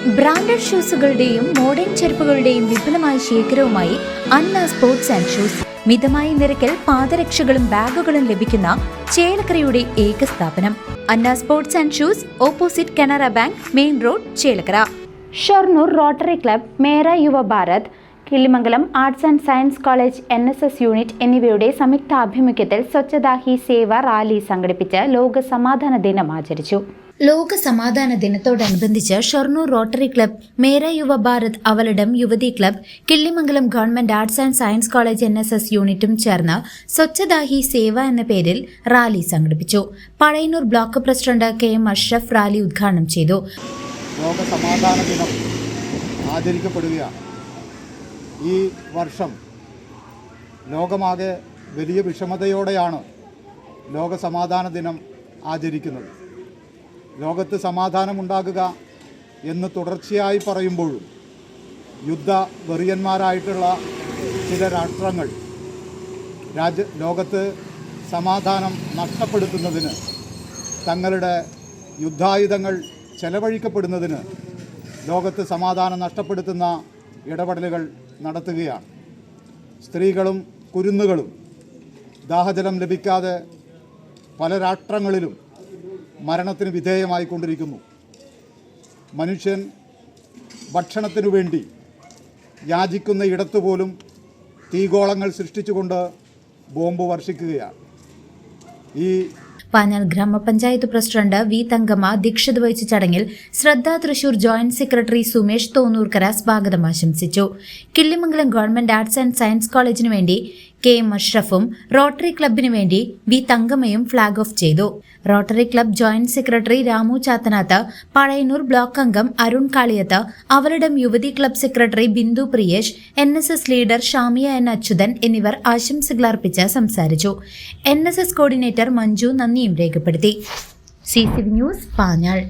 Branded ഷൂസുകളുടെയും modern ചെരുപ്പുകളുടെയും വിപുലമായ ശേഖരവുമായി അന്ന സ്പോർട്സ് ആൻഡ് ഷൂസ്. മിതമായ നിരക്കിൽ പാദരക്ഷകളും ബാഗുകളും ലഭിക്കുന്ന ചേലക്കരയുടെ ഏക സ്ഥാപനം Anna sports and shoes, opposite Canara bank, main road, Chelakkara. Shoranur rotary club, Mera Yuva Bharat, Killimangalam arts and science college NSS unit എന്നിവയുടെ സംയുക്താഭിമുഖ്യത്തിൽ സ്വച്ഛതാ ഹി സേവ റാലി സംഘടിപ്പിച്ച് ലോക സമാധാന ദിനം ആചരിച്ചു. ലോക സമാധാന ദിനത്തോടനുബന്ധിച്ച് Shoranur rotary club, Mera Yuva Bharat, അവലടം Yuvathi club, Killimangalam government arts and science college NSS യൂണിറ്റും ചേർന്ന് സ്വച്ഛതാ ഹി സേവ എന്ന പേരിൽ റാലി സംഘടിപ്പിച്ചു. Pazhayannur block president KM Ashraf rally ഉദ്ഘാടനം ചെയ്തു. ലോക സമാധാന ദിനം ആചരിക്കപ്പെടുകയാണ്. ഈ വർഷം ലോകമാകെ വലിയ വിഷമതയോടെയാണ് ലോക സമാധാന ദിനം ആചരിക്കുന്നത്. ലോകത്ത് സമാധാനമുണ്ടാകുക എന്ന് തുടർച്ചയായി പറയുമ്പോഴും യുദ്ധവെറിയന്മാരായിട്ടുള്ള ചില രാഷ്ട്രങ്ങൾ ലോകത്ത് സമാധാനം നഷ്ടപ്പെടുത്തുന്നതിന്, തങ്ങളുടെ യുദ്ധായുധങ്ങൾ ചെലവഴിക്കപ്പെടുന്നതിന് ലോകത്ത് സമാധാനം നഷ്ടപ്പെടുത്തുന്ന ഇടപെടലുകൾ നടത്തുകയാണ്. സ്ത്രീകളും കുരുന്നുകളും ദാഹജലം ലഭിക്കാതെ പല രാഷ്ട്രങ്ങളിലും മരണത്തിന് വിധേയമായിക്കൊണ്ടിരിക്കുന്നു. മനുഷ്യൻ ഭക്ഷണത്തിനു വേണ്ടി യാചിക്കുന്ന ഇടത്തുപോലും തീഗോളങ്ങൾ സൃഷ്ടിച്ചുകൊണ്ട് ബോംബ് വർഷിക്കുകയാണ്. പാഞ്ഞാൽ ഗ്രാമപഞ്ചായത്ത് പ്രസിഡന്റ് V. തങ്കമ്മ അധ്യക്ഷത വഹിച്ച ചടങ്ങിൽ ശ്രദ്ധ തൃശൂർ ജോയിന്റ് സെക്രട്ടറി സുമേഷ് തോന്നൂർക്കര സ്വാഗതം ആശംസിച്ചു. Killimangalam government arts and science കോളേജിനു വേണ്ടി KM അഷ്റഫും റോട്ടറി ക്ലബിനു വേണ്ടി V. തങ്കമ്മയും ഫ്ളാഗ് ഓഫ് ചെയ്തു. Rotary club joint secretary Ramu Chathanath, Pazhayannur block അംഗം Arun Kaliyath, Avaladam Yuvathi club secretary Bindu Priyesh, NSS leader Shamiya N. Achuthan എന്നിവർ ആശംസകൾ അർപ്പിച്ച് സംസാരിച്ചു. NSS കോർഡിനേറ്റർ മഞ്ജു നന്ദിയും രേഖപ്പെടുത്തി. CCV news, Panjal.